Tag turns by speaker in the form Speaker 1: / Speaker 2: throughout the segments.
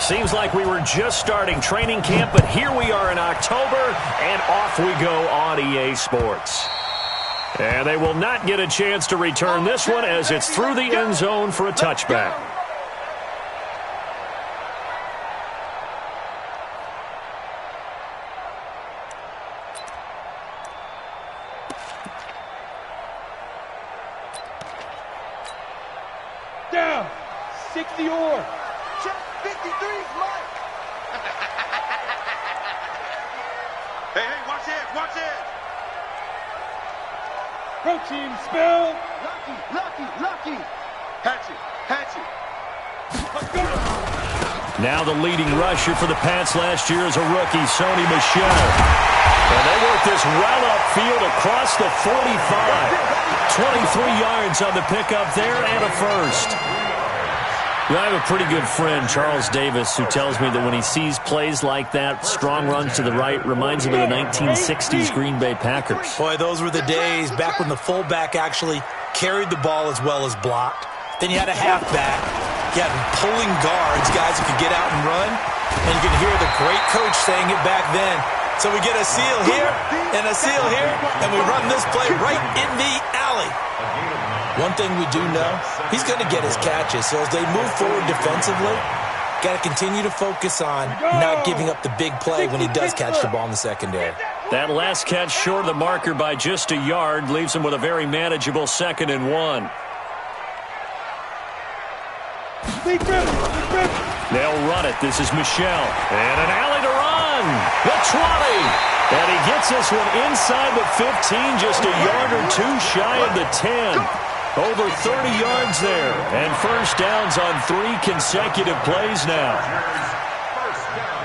Speaker 1: Seems like we were just starting training camp, but here we are in October, and off we go on EA Sports. And they will not get a chance to return this one as it's through the end zone for a touchback.
Speaker 2: Down, 60 or.
Speaker 3: Check 53, Mike. Hey, watch it.
Speaker 2: Pro team spell.
Speaker 3: Lucky. Hatch it.
Speaker 2: Let's go.
Speaker 1: Now the leading rusher for the Pats last year is a rookie, Sony Michel. And they work this well upfield across the 45. 23 yards on the pickup there and a first. I have a pretty good friend, Charles Davis, who tells me that when he sees plays like that, strong runs to the right, reminds him of the 1960s Green Bay Packers.
Speaker 4: Boy, those were the days back when the fullback actually carried the ball as well as blocked. Then you had a halfback. You had pulling guards, guys who could get out and run. And you could hear the great coach saying it back then. So we get a seal here and a seal here, and we run this play right in the alley. One thing we do know, he's going to get his catches. So as they move forward defensively, got to continue to focus on not giving up the big play when he does catch the ball in the secondary.
Speaker 1: That last catch short of the marker by just a yard leaves him with a very manageable 2nd and 1. They'll run it. This is Michel. And an alley to run. The 20. And he gets this one inside the 15, just a yard or two shy of the 10. Over 30 yards there. And first downs on 3 consecutive plays now.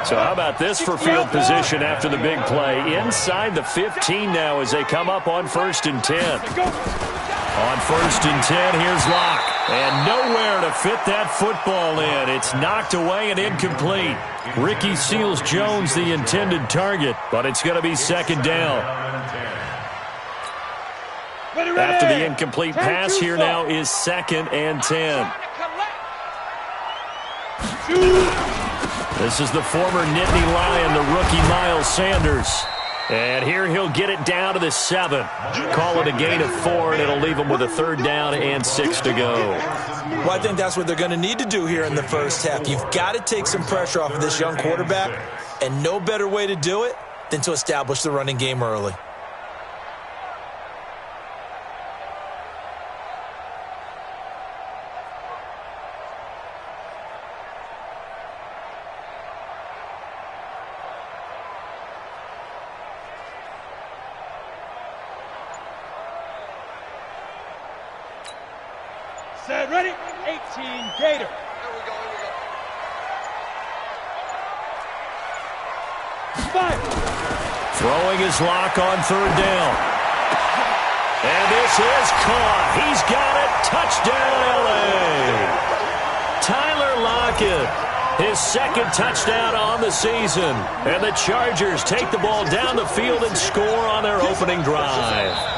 Speaker 1: So how about this for field position after the big play? Inside the 15 now as they come up on 1st and 10. On 1st and 10, here's Locke. And nowhere to fit that football in. It's knocked away and incomplete. Ricky Seals-Jones the intended target, but it's going to be 2nd down. After the incomplete pass, here now is 2nd and 10. This is the former Nittany Lion, the rookie Miles Sanders. And here he'll get it down to the 7. Call it a gain of 4, and it'll leave him with a 3rd down and 6 to go.
Speaker 4: Well, I think that's what they're going to need to do here in the first half. You've got to take some pressure off of this young quarterback, and no better way to do it than to establish the running game early.
Speaker 2: Set, ready, 18, Gator. Fire.
Speaker 1: Throwing his lock on 3rd down. And this is caught. He's got it. Touchdown, L.A. Tyler Lockett, his 2nd touchdown on the season. And the Chargers take the ball down the field and score on their opening drive.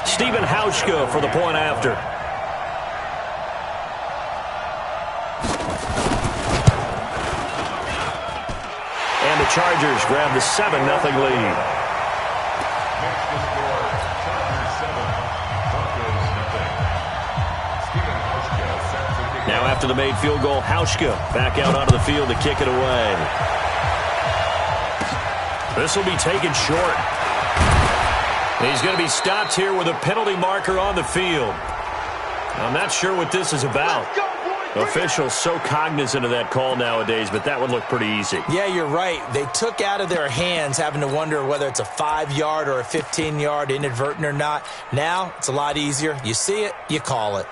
Speaker 1: Stephen Hauschka for the point after. And the Chargers grab the 7-0 lead. Now after the made field goal, Hauschka back out onto the field to kick it away. This will be taken short. He's going to be stopped here with a penalty marker on the field. I'm not sure what this is about. Officials so cognizant of that call nowadays, but that would look pretty easy.
Speaker 4: Yeah, you're right. They took out of their hands having to wonder whether it's a 5-yard or a 15-yard, inadvertent or not. Now, it's a lot easier. You see it, you call it.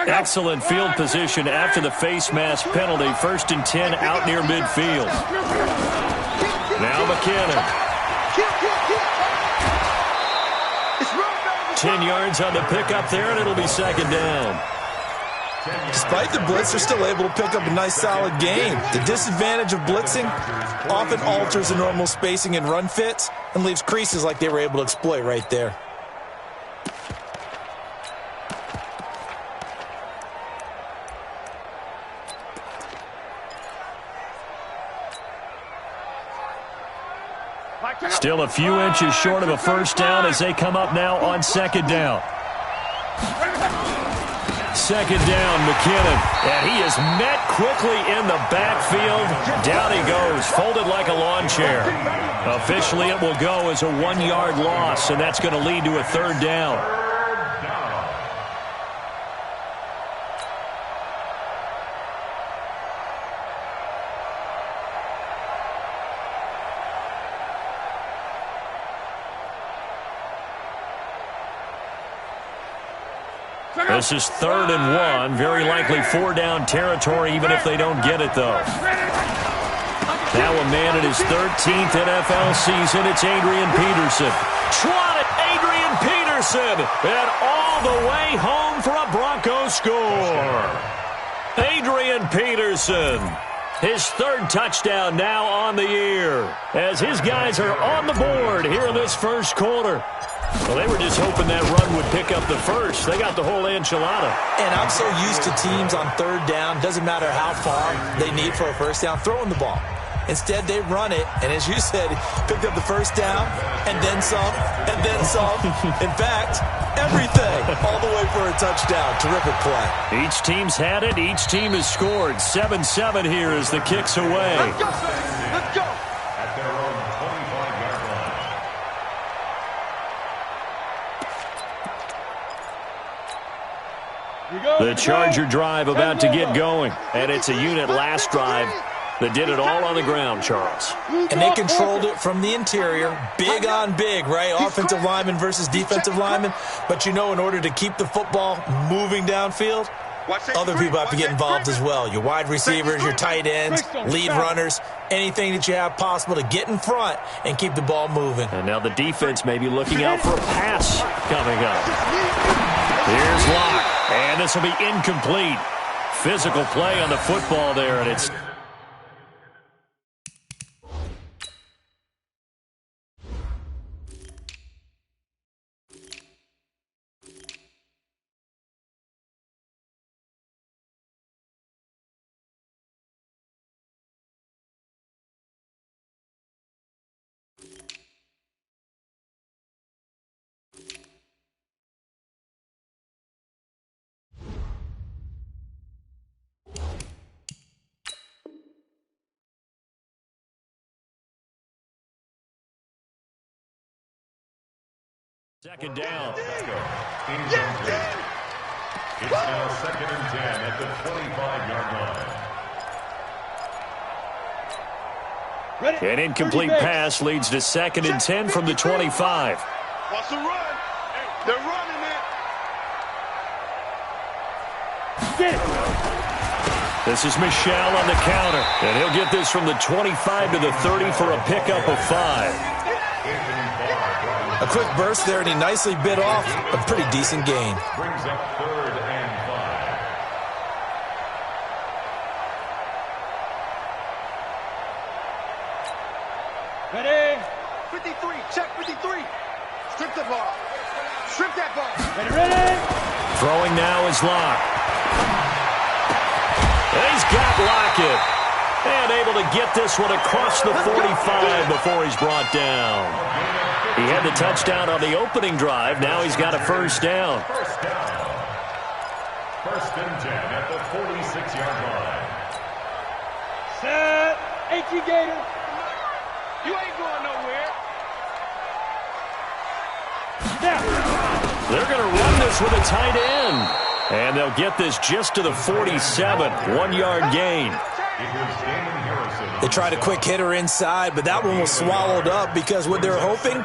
Speaker 1: Excellent field position after the face mask penalty. 1st and 10 out near midfield. Now McKinnon. 10 yards on the pickup there, and it'll be 2nd down.
Speaker 4: Despite the blitz, they're still able to pick up a nice, solid gain. The disadvantage of blitzing often alters the normal spacing and run fits and leaves creases like they were able to exploit right there.
Speaker 1: Still a few inches short of a 1st down as they come up now on 2nd down. 2nd down, McKinnon. And he is met quickly in the backfield. Down he goes, folded like a lawn chair. Officially, it will go as a 1-yard loss, and that's going to lead to a 3rd down. This is 3rd and 1. Very likely 4-down territory, even if they don't get it, though. Now a man in his 13th NFL season. It's Adrian Peterson. Swatted Adrian Peterson. And all the way home for a Broncos score. Adrian Peterson. His 3rd touchdown now on the year. As his guys are on the board here in this 1st quarter. Well, they were just hoping that run would pick up the 1st. They got the whole enchilada.
Speaker 4: And I'm so used to teams on 3rd down, doesn't matter how far they need for a 1st down, throwing the ball. Instead, they run it, and as you said, picked up the 1st down, and then some, and then some. In fact, everything, all the way for a touchdown. Terrific play.
Speaker 1: Each team's had it. Each team has scored. 7-7 here as the kick's away.
Speaker 3: Let's go, son. Let's go.
Speaker 1: The Charger drive about to get going. And it's a unit last drive that did it all on the ground, Charles.
Speaker 4: And they controlled it from the interior. Big on big, right? Offensive lineman versus defensive lineman. But, you know, in order to keep the football moving downfield, other people have to get involved as well. Your wide receivers, your tight ends, lead runners, anything that you have possible to get in front and keep the ball moving.
Speaker 1: And now the defense may be looking out for a pass coming up. Here's Locke. And this will be incomplete. Physical play on the football there, and it's... Second down.
Speaker 5: It's now 2nd and 10 at the 25-yard line.
Speaker 1: An incomplete pass leads to 2nd and 10 from the 25.
Speaker 3: Watch the run. They're running it.
Speaker 1: This is Michelle on the counter. And he'll get this from the 25 to the 30 for a pickup of 5.
Speaker 4: A quick burst there, and he nicely bit off a pretty decent gain.
Speaker 5: Brings up 3rd and 5.
Speaker 2: Ready?
Speaker 3: 53. Check 53. Strip the ball. Strip that ball.
Speaker 2: Ready?
Speaker 1: Throwing now is Locke. And he's got Lockett. And able to get this one across the 45 before he's brought down. He had the touchdown on the opening drive. Now he's got a 1st down.
Speaker 5: 1st and 10 at the 46-yard line.
Speaker 2: Set. 18 Gator.
Speaker 3: You ain't going nowhere.
Speaker 2: Now.
Speaker 1: They're going to run this with a tight end. And they'll get this just to the 47. 1-yard gain.
Speaker 4: They tried a quick hitter inside, but that one was swallowed up because what they're hoping,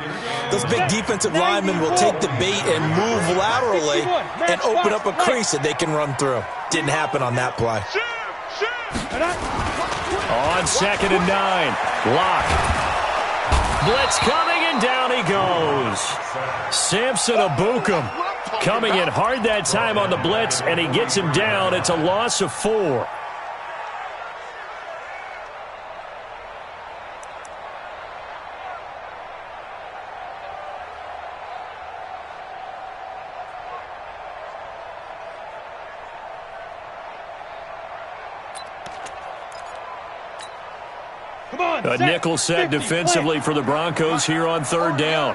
Speaker 4: those big defensive linemen will take the bait and move laterally and open up a crease that they can run through. Didn't happen on that play.
Speaker 1: On 2nd and 9, Lock. Blitz coming, and down he goes. Samson Abukum coming in hard that time on the blitz, and he gets him down. It's a loss of 4. A nickel set defensively for the Broncos here on 3rd down.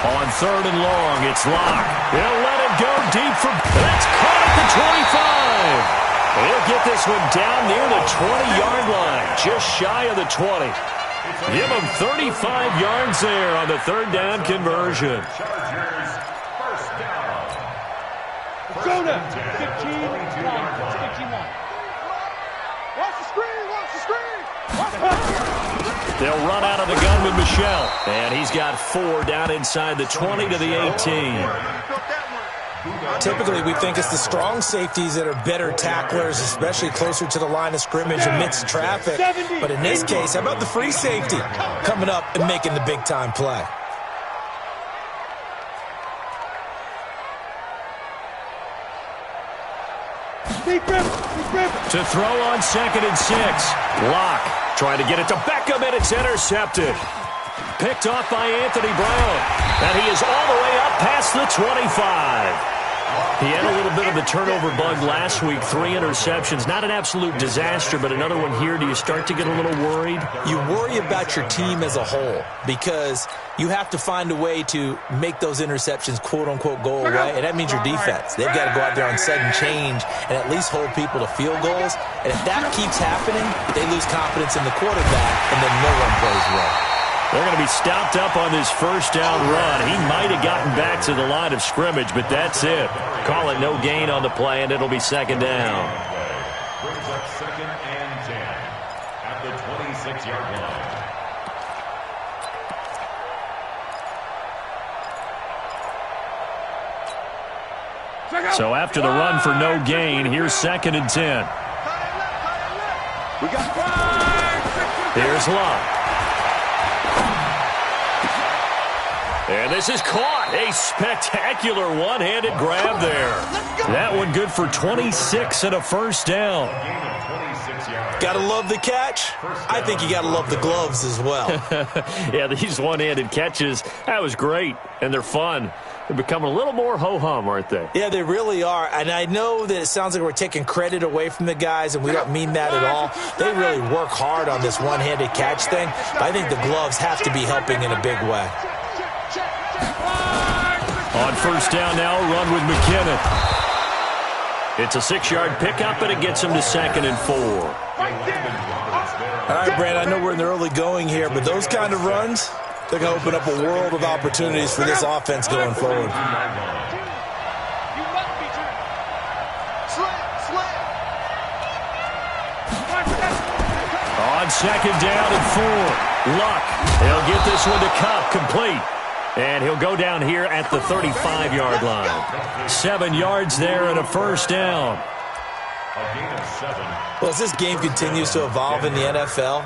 Speaker 1: On 3rd and long, it's Lock. He'll let it go deep for... That's caught at the 25. He'll get this one down near the 20-yard line, just shy of the 20. Give him 35 yards there on the 3rd down conversion.
Speaker 2: Go now. 15, 15.
Speaker 3: Watch the screen, watch the screen.
Speaker 1: They'll run out of the gun with Michel. And he's got 4 down inside the 20 to the 18.
Speaker 4: Typically, we think it's the strong safeties that are better tacklers, especially closer to the line of scrimmage amidst traffic. But in this case, how about the free safety coming up and making the big-time play?
Speaker 1: To throw on 2nd and 6. Lock trying to get it to Beckham, and it's intercepted. Picked off by Anthony Brown. And he is all the way up past the 25. He had a little bit of the turnover bug last week. 3 interceptions. Not an absolute disaster, but another one here. Do you start to get a little worried?
Speaker 4: You worry about your team as a whole because you have to find a way to make those interceptions, quote-unquote, go away, and that means your defense. They've got to go out there on sudden change and at least hold people to field goals. And if that keeps happening, they lose confidence in the quarterback, and then no one plays well.
Speaker 1: They're going to be stopped up on this 1st down run. He might have gotten back to the line of scrimmage, but that's it. Call it no gain on the play, and it'll be 2nd down.
Speaker 5: Brings up 2nd and 10 at the 26-yard line.
Speaker 1: So after the run for no gain, here's 2nd and 10. Here's Locke. And this is caught. A spectacular one-handed grab there. That one good for 26 and a 1st down.
Speaker 4: Gotta love the catch. I think you gotta love the gloves as well.
Speaker 1: Yeah, these one-handed catches, that was great. And they're fun. They're becoming a little more ho-hum, aren't they?
Speaker 4: Yeah, they really are. And I know that it sounds like we're taking credit away from the guys, and we don't mean that at all. They really work hard on this one-handed catch thing. But I think the gloves have to be helping in a big way.
Speaker 1: On 1st down now, run with McKinnon. It's a 6-yard pickup, and it gets him to 2nd and 4.
Speaker 4: All right, Brand, I know we're in the early going here, but those kind of runs, they're going to open up a world of opportunities for this offense going forward.
Speaker 1: On 2nd down and 4. Luck. He'll get this one to Cup, complete. And he'll go down here at the 35-yard line. 7 yards there and a 1st down.
Speaker 4: Well, as this game continues to evolve in the NFL,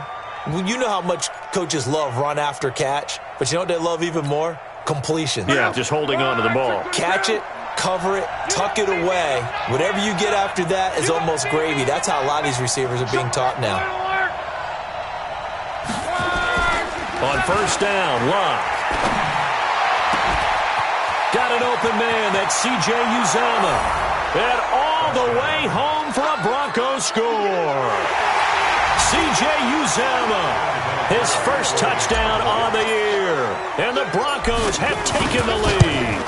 Speaker 4: you know how much coaches love run after catch, but you know what they love even more? Completion.
Speaker 1: Yeah, just holding on to the ball.
Speaker 4: Catch it, cover it, tuck it away. Whatever you get after that is almost gravy. That's how a lot of these receivers are being taught now.
Speaker 1: On 1st down, Locke. Got an open man, that's C.J. Uzomah. And all the way home for a Broncos score. C.J. Uzomah, his 1st touchdown on the year. And the Broncos have taken the lead.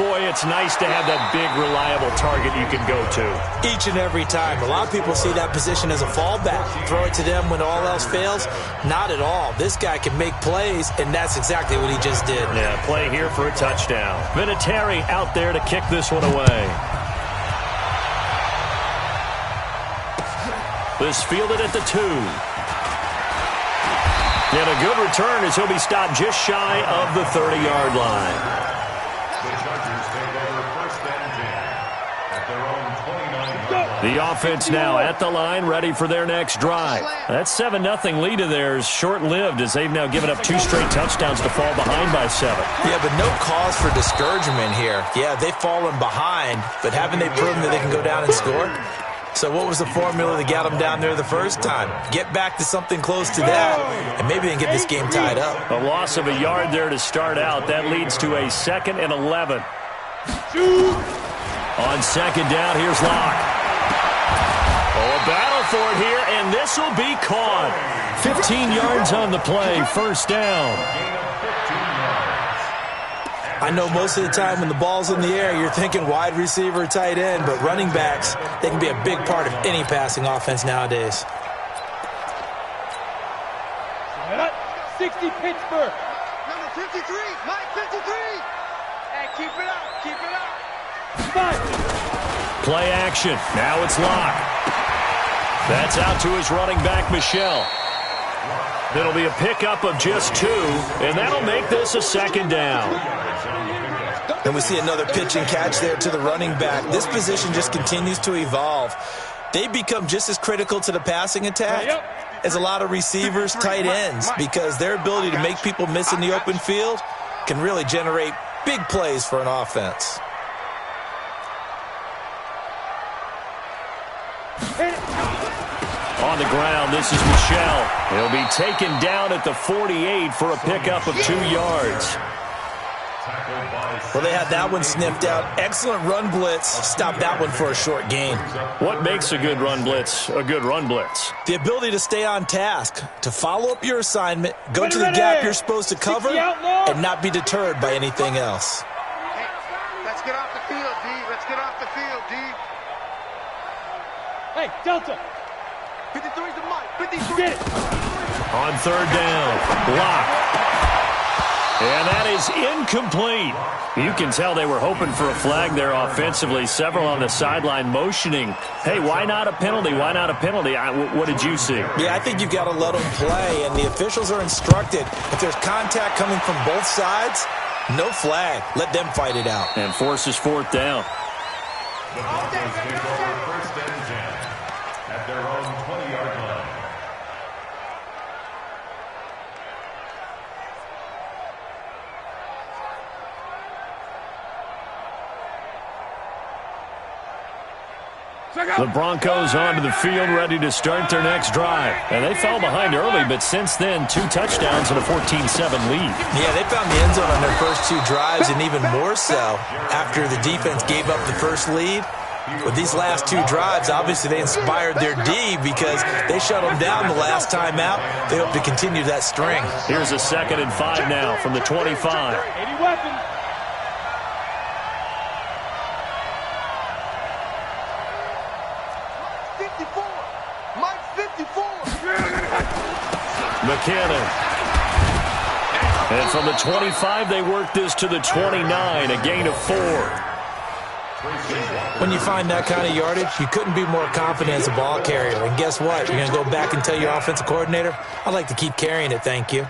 Speaker 1: Boy, it's nice to have that big, reliable target you can go to.
Speaker 4: Each and every time. A lot of people see that position as a fallback. Throw it to them when all else fails. Not at all. This guy can make plays, and that's exactly what he just did.
Speaker 1: Yeah, play here for a touchdown. Vinatieri out there to kick this one away. This fielded at the 2. And a good return as he'll be stopped just shy of the 30-yard line.
Speaker 5: The Chargers take over first and 10 at their own 29-yard line.
Speaker 1: The offense now at the line, ready for their next drive. That 7-0 lead of theirs short-lived as they've now given up 2 straight touchdowns to fall behind by 7.
Speaker 4: Yeah, but no cause for discouragement here. Yeah, they've fallen behind, but haven't they proven that they can go down and score? So what was the formula that got them down there the first time? Get back to something close to that, and maybe they can get this game tied up.
Speaker 1: A loss of a yard there to start out. That leads to a 2nd and 11. On 2nd down, here's Locke. Oh, a battle for it here, and this will be caught. 15 yards on the play, first down.
Speaker 4: I know most of the time when the ball's in the air, you're thinking wide receiver, tight end, but running backs, they can be a big part of any passing offense nowadays.
Speaker 2: 60 Pittsburgh.
Speaker 3: Number 53, Mike 53. Hey, keep it up, keep it up.
Speaker 2: 5.
Speaker 1: Play action. Now it's Locke. That's out to his running back, Michel. It'll be a pickup of just 2, and that'll make this a 2nd down.
Speaker 4: And we see another pitch and catch there to the running back. This position just continues to evolve. They become just as critical to the passing attack as a lot of receivers, tight ends, because their ability to make people miss in the open field can really generate big plays for an offense.
Speaker 1: On the ground, this is Michel. He'll be taken down at the 48 for a pickup of 2 yards.
Speaker 4: Well, they had that one sniffed out. Excellent run blitz. Stopped that one for a short gain.
Speaker 1: What makes a good run blitz a good run blitz?
Speaker 4: The ability to stay on task, to follow up your assignment, go to the gap you're supposed to cover, and not be deterred by anything else.
Speaker 3: Hey, let's get off the field, D. Let's get off the field, D.
Speaker 2: Hey, Delta.
Speaker 3: 53's the Mike. 53.
Speaker 2: Get it.
Speaker 1: On 3rd down, Locke. And that is incomplete. You can tell they were hoping for a flag there offensively. Several on the sideline motioning. Hey, why not a penalty? Why not a penalty? What did you see?
Speaker 4: Yeah, I think you've got to let them play, and the officials are instructed. If there's contact coming from both sides, no flag. Let them fight it out.
Speaker 1: And forces 4th down.
Speaker 5: The Broncos take over first and 10 at their own 20-yard line.
Speaker 1: The Broncos onto the field, ready to start their next drive. And they fell behind early, but since then, 2 touchdowns and a 14-7 lead.
Speaker 4: Yeah, they found the end zone on their first 2 drives, and even more so after the defense gave up the first lead. With these last 2 drives, obviously they inspired their D because they shut them down the last time out. They hope to continue that string.
Speaker 1: Here's a 2nd and 5 now from the 25.
Speaker 2: 80 weapons.
Speaker 1: McKinnon. And from the 25, they work this to the 29, a gain of 4.
Speaker 4: When you find that kind of yardage, you couldn't be more confident as a ball carrier. And guess what? You're going to go back and tell your offensive coordinator, I'd like to keep carrying it, thank you.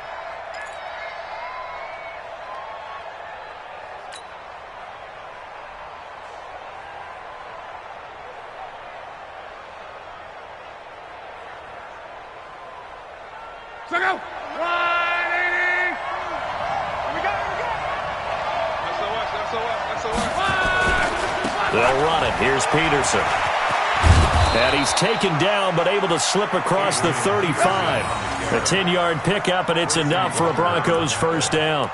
Speaker 1: They'll run it. Here's Peterson. And he's taken down, but able to slip across the 35. A 10-yard pickup, and it's enough for a Broncos first down.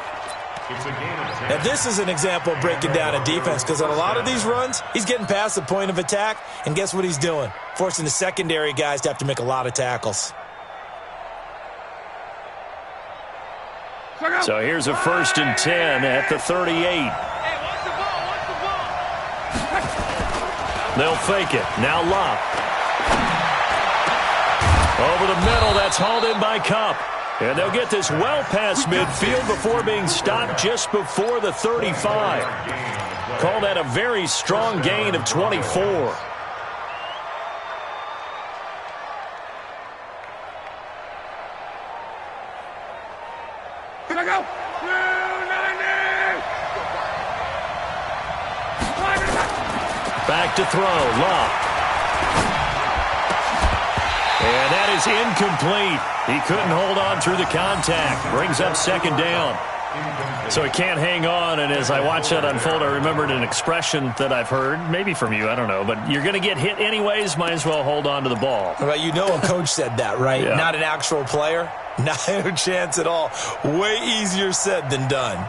Speaker 4: Now, this is an example of breaking down a defense because on a lot of these runs, he's getting past the point of attack, and guess what he's doing? Forcing the secondary guys to have to make a lot of tackles.
Speaker 1: So here's a 1st and 10 at the 38.
Speaker 3: Hey, watch the ball, watch
Speaker 1: They'll fake it. Now Lop. Over the middle, that's hauled in by Cup. And they'll get this well past midfield before being stopped just before the 35. Call that a very strong gain of 24.
Speaker 3: Here I go.
Speaker 1: Back to throw. Lop. And that is incomplete. He couldn't hold on through the contact. Brings up second down. So he can't hang on, and as I watch that unfold, I remembered an expression that I've heard, maybe from you, I don't know, but you're going to get hit anyways, might as well hold on to the ball.
Speaker 4: Right, you know a coach said that, right?
Speaker 1: Yeah.
Speaker 4: Not an actual player. Not a chance at all. Way easier said than done.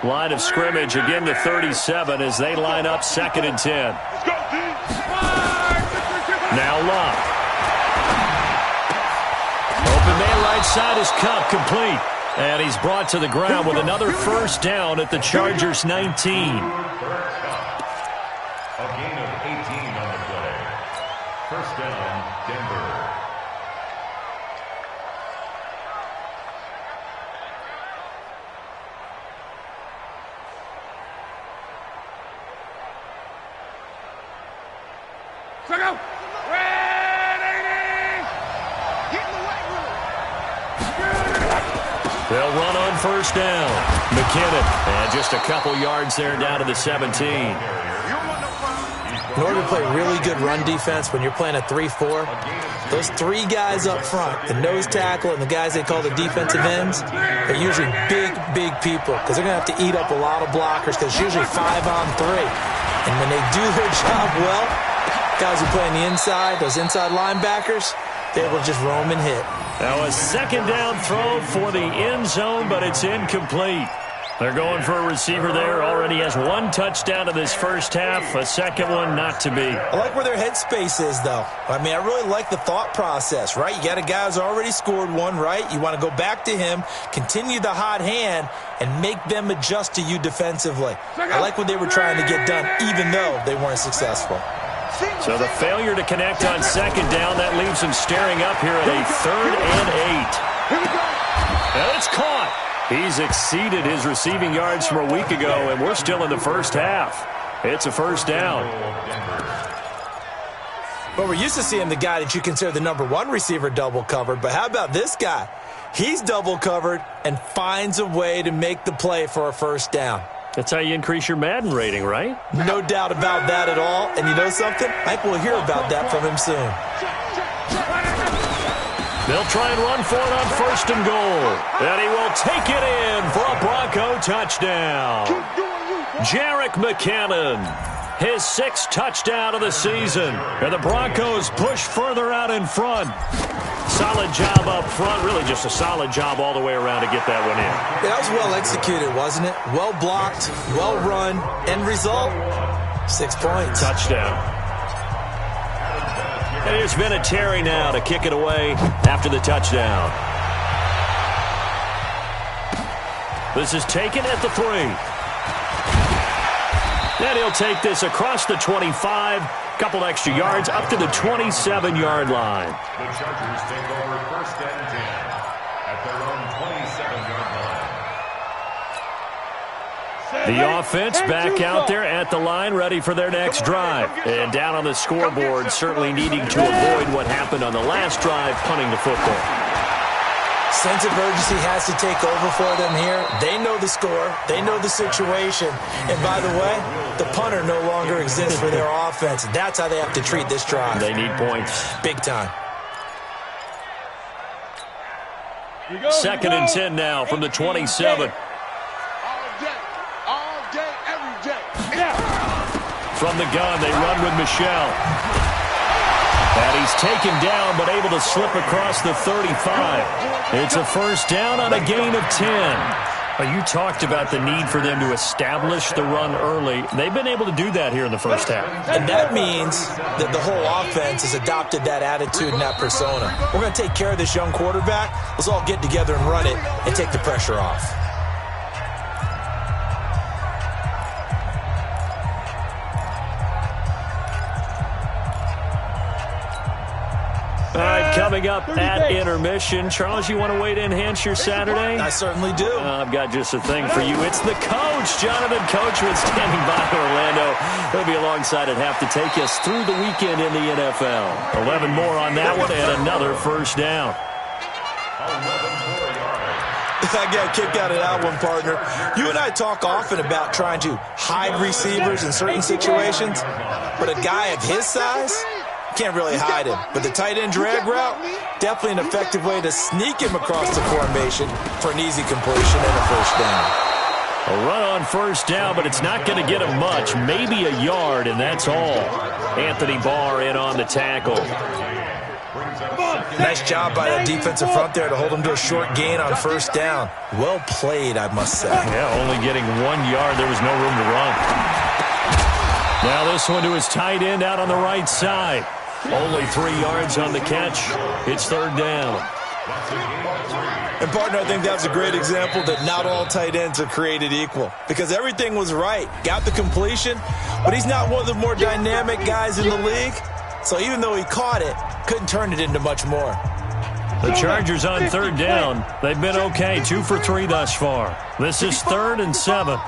Speaker 1: Line of scrimmage, again the 37 as they line up 2nd and 10. Now Lop. Open man right side is Cup, complete. And he's brought to the ground with another first down at the Chargers 19.
Speaker 5: A gain of 18 on the play. First down, Denver.
Speaker 3: Check out.
Speaker 1: They'll run on first down. McKinnon, and just a couple yards there down to the 17.
Speaker 4: In order to play really good run defense when you're playing a 3-4, those three guys up front, the nose tackle and the guys they call the defensive ends, are usually big, big people because they're going to have to eat up a lot of blockers because it's usually 5-on-3. And when they do their job well, guys who play on the inside, those inside linebackers, they're able to just roam and hit.
Speaker 1: Now a second down throw for the end zone, but it's incomplete. They're going for a receiver there. Already has one touchdown in this first half. A second one not to be.
Speaker 4: I like where their headspace is, though. I mean, I really like the thought process, right? You got a guy who's already scored one, right? You want to go back to him, continue the hot hand, and make them adjust to you defensively. I like what they were trying to get done, even though they weren't successful.
Speaker 1: So the failure to connect on second down, that leaves him staring up here at a 3rd and 8. And it's caught. He's exceeded his receiving yards from a week ago, and we're still in the first half. It's a first down.
Speaker 4: Well, we're used to seeing the guy that you consider the #1 receiver double covered, but how about this guy? He's double covered and finds a way to make the play for a first down.
Speaker 1: That's how you increase your Madden rating, right?
Speaker 4: No doubt about that at all. And you know something? I think we'll hear about that from him soon.
Speaker 1: They'll try and run for it on 1st and goal. And he will take it in for a Bronco touchdown. Jerick McKinnon, his 6th touchdown of the season. And the Broncos push further out in front. Solid job up front. Really just a solid job all the way around to get that one in.
Speaker 4: Yeah, that was well executed, wasn't it? Well blocked, well run. End result, 6 points.
Speaker 1: Touchdown. And here's Vinatieri now to kick it away after the touchdown. This is taken at the 3. And he'll take this across the 25. Couple extra yards up to the 27-yard line.
Speaker 5: The Chargers take over 1st and 10 at their own 27-yard line.
Speaker 1: The offense back out there at the line, ready for their next drive. And down on the scoreboard, certainly needing to avoid what happened on the last drive, punting the football.
Speaker 4: Sense of urgency has to take over for them here. They know the score. They know the situation. And by the way, the punter no longer exists for their offense. That's how they have to treat this drive.
Speaker 1: They need points.
Speaker 4: Big time.
Speaker 1: 2nd and 10 now from the 27.
Speaker 3: All day, every day.
Speaker 1: From the gun, they run with Michelle. And he's taken down, but able to slip across the 35. It's a first down on a gain of 10. You talked about the need for them to establish the run early. They've been able to do that here in the first half.
Speaker 4: And that means that the whole offense has adopted that attitude and that persona. We're going to take care of this young quarterback. Let's all get together and run it and take the pressure off.
Speaker 1: All right, coming up at intermission. Charles, you want to wait to enhance your Saturday?
Speaker 4: I certainly do.
Speaker 1: I've got just a thing for you. It's the coach, Jonathan Coachman, standing by Orlando. He'll be alongside at half to take us through the weekend in the NFL. 11 more on that one and another first down.
Speaker 4: I got a kick out of that one, partner. You and I talk often about trying to hide receivers in certain situations, but a guy of his size can't really hide him. But the tight end drag route, definitely an effective way to sneak him across the formation for an easy completion and a first down.
Speaker 1: A run on first down, but it's not going to get him much. Maybe a yard, and that's all. Anthony Barr in on the tackle.
Speaker 4: Nice job by that defensive front there to hold him to a short gain on first down. Well played, I must say.
Speaker 1: Yeah, only getting 1 yard. There was no room to run. Now this one to his tight end out on the right side. Only 3 yards on the catch. It's third down.
Speaker 4: And, partner, I think that's a great example that not all tight ends are created equal, because everything was right. Got the completion, but he's not one of the more dynamic guys in the league. So even though he caught it, couldn't turn it into much more.
Speaker 1: The Chargers on third down. They've been okay, 2 for 3 thus far. This is 3rd and 7.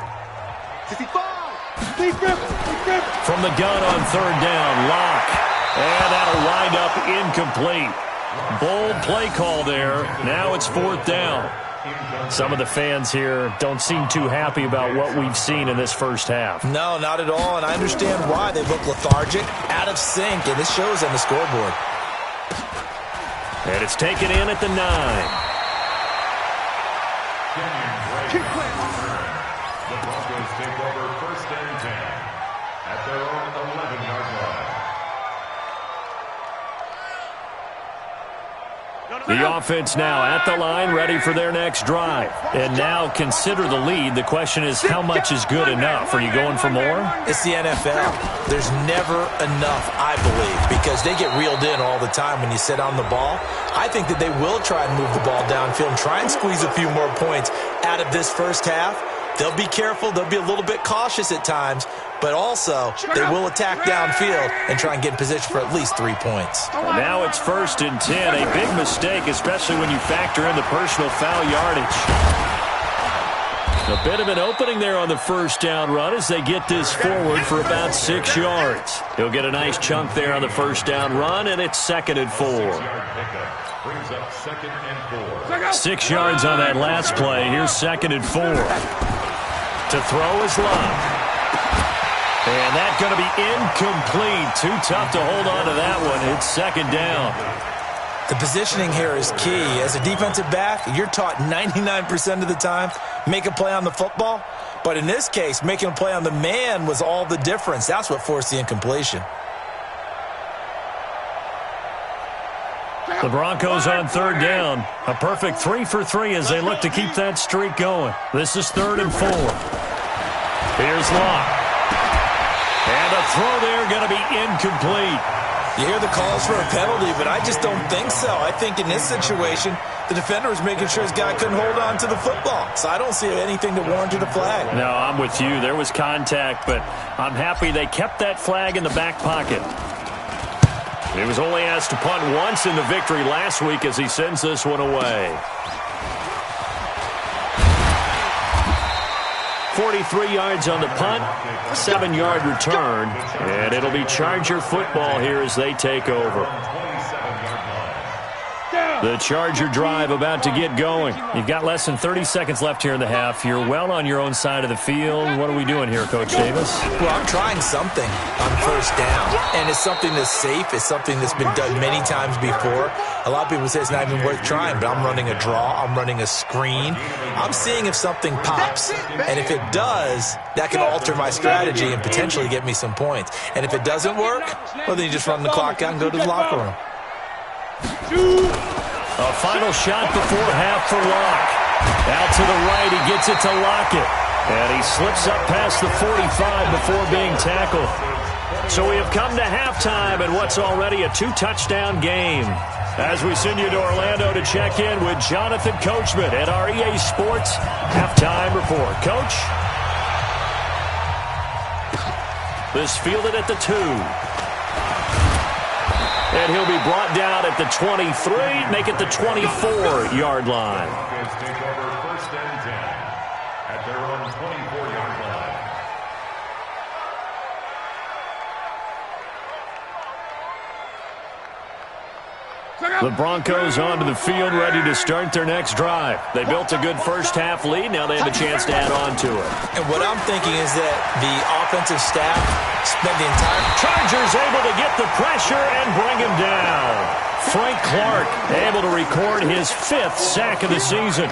Speaker 1: From the gun on third down, Locke. And that'll wind up incomplete. Bold play call there. Now it's 4th down. Some of the fans here don't seem too happy about what we've seen in this first half.
Speaker 4: No, not at all, and I understand why. They look lethargic, out of sync, and this shows on the scoreboard.
Speaker 1: And it's taken in at the 9.
Speaker 5: The Broncos take over 1st and 10 at their own 11-yard line.
Speaker 1: The offense now at the line, ready for their next drive. And now consider the lead. The question is, how much is good enough? Are you going for more?
Speaker 4: It's the NFL. There's never enough, I believe, because they get reeled in all the time when you sit on the ball. I think that they will try and move the ball downfield and try and squeeze a few more points out of this first half. They'll be careful. They'll be a little bit cautious at times, but also they will attack downfield and try and get in position for at least 3 points.
Speaker 1: And now it's 1st and 10. A big mistake, especially when you factor in the personal foul yardage. A bit of an opening there on the first down run as they get this forward for about 6 yards. He'll get a nice chunk there on the first down run, and it's 2nd and 4.
Speaker 5: Brings up 2nd and 4.
Speaker 1: 6 yards on that last play. Here's 2nd and 4. To throw is Love. And that's going to be incomplete. Too tough to hold on to that one. It's 2nd down.
Speaker 4: The positioning here is key. As a defensive back, you're taught 99% of the time, make a play on the football. But in this case, making a play on the man was all the difference. That's what forced the incompletion.
Speaker 1: The Broncos on third down. A perfect 3 for 3 as they look to keep that streak going. This is 3rd and 4. Here's Locke. And a throw there going to be incomplete.
Speaker 4: You hear the calls for a penalty, but I just don't think so. I think in this situation, the defender was making sure his guy couldn't hold on to the football. So I don't see anything that warranted a flag.
Speaker 1: No, I'm with you. There was contact, but I'm happy they kept that flag in the back pocket. He was only asked to punt once in the victory last week as he sends this one away. 43 yards on the punt, 7-yard return, and it'll be Charger football here as they take over. The Charger drive about to get going. You've got less than 30 seconds left here in the half. You're well on your own side of the field. What are we doing here, Coach Davis?
Speaker 4: Well, I'm trying something on first down, and it's something that's safe. It's something that's been done many times before. A lot of people say it's not even worth trying, but I'm running a draw. I'm running a screen. I'm seeing if something pops, and if it does, that can alter my strategy and potentially get me some points. And if it doesn't work, well, then you just run the clock out and go to the locker room.
Speaker 1: A final shot before half for Locke. Out to the right, he gets it to Lockett. And he slips up past the 45 before being tackled. So we have come to halftime in what's already a 2-touchdown game. As we send you to Orlando to check in with Jonathan Coachman at our EA Sports Halftime Report. Coach? This fielded at the 2. And And he'll be brought down at the 23, make it the 24-yard line.
Speaker 5: Broncos take over first and 10 at their own 24-yard line.
Speaker 1: The Broncos onto the field, ready to start their next drive. They built a good first-half lead. Now they have a chance to add on to it.
Speaker 4: And what I'm thinking is that the offensive staff spent the entire...
Speaker 1: Chargers able to get the pressure and bring him down. Frank Clark able to record his 5th sack of the season.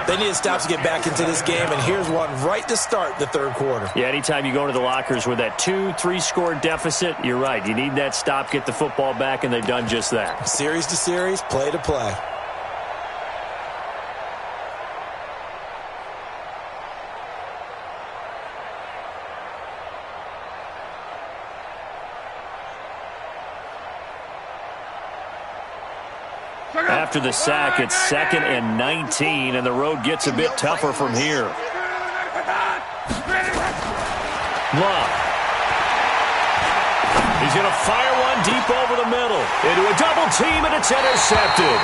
Speaker 4: They need to stop to get back into this game, and here's one right to start the third quarter.
Speaker 1: Yeah, anytime you go to the lockers with that 2-3 deficit, you're right. You need that stop, get the football back, and they've done just that.
Speaker 4: Series to series, play to play.
Speaker 1: After the sack, it's 2nd and 19, and the road gets a bit tougher from here. Love. He's going to fire one deep over the middle. Into a double team, and it's intercepted.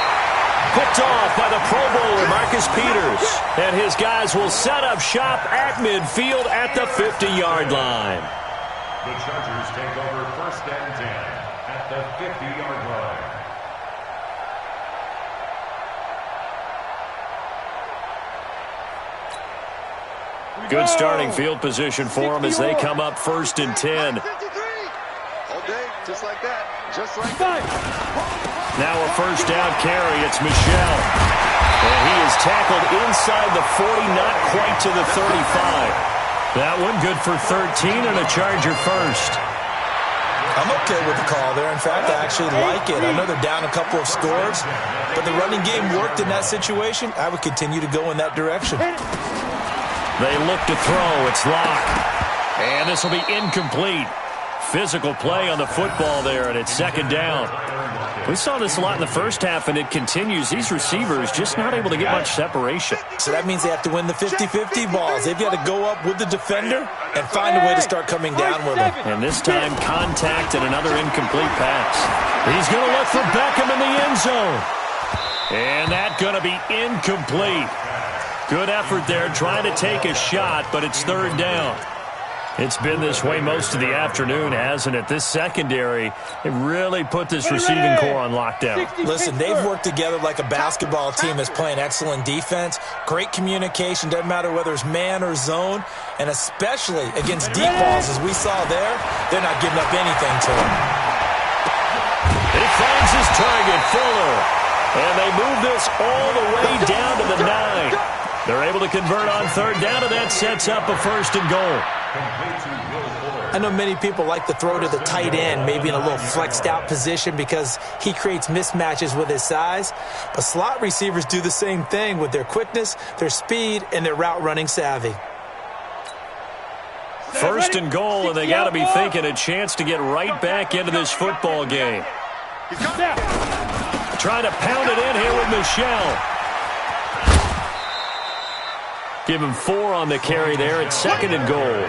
Speaker 1: Picked off by the Pro Bowler, Marcus Peters. And his guys will set up shop at midfield at the 50-yard line.
Speaker 5: The Chargers take over first and 10 at the 50-yard line.
Speaker 1: Good starting field position for them as they come up 1st and 10.
Speaker 3: All day, just like that. Just like that.
Speaker 1: Now a first down carry. It's Michel. And he is tackled inside the 40, not quite to the 35. That one good for 13 and a Charger first.
Speaker 4: I'm okay with the call there. In fact, I actually like it. I know they're down a couple of scores, but the running game worked in that situation. I would continue to go in that direction.
Speaker 1: They look to throw. It's Locke. And this will be incomplete. Physical play on the football there, and it's 2nd down. We saw this a lot in the first half, and it continues. These receivers just not able to get much separation.
Speaker 4: So that means they have to win the 50-50 balls. They've got to go up with the defender and find a way to start coming down with them.
Speaker 1: And this time, contact and another incomplete pass. He's going to look for Beckham in the end zone. And that's going to be incomplete. Good effort there, trying to take a shot, but it's 3rd down. It's been this way most of the afternoon, hasn't it? This secondary, it really put this receiving core on lockdown.
Speaker 4: Listen, they've worked together like a basketball team that's playing excellent defense. Great communication, doesn't matter whether it's man or zone, and especially against deep balls, as we saw there, they're not giving up anything to him.
Speaker 1: He finds his target, Fuller, and they move this all the way down to the 9. They're able to convert on 3rd down, and that sets up a 1st and goal.
Speaker 4: I know many people like to throw to the tight end, maybe in a little flexed out position because he creates mismatches with his size. But slot receivers do the same thing with their quickness, their speed, and their route running savvy.
Speaker 1: 1st and goal, and they got to be thinking a chance to get right back into this football game. Trying to pound it in here with Michel. Give him 4 on the carry there. It's 2nd and goal.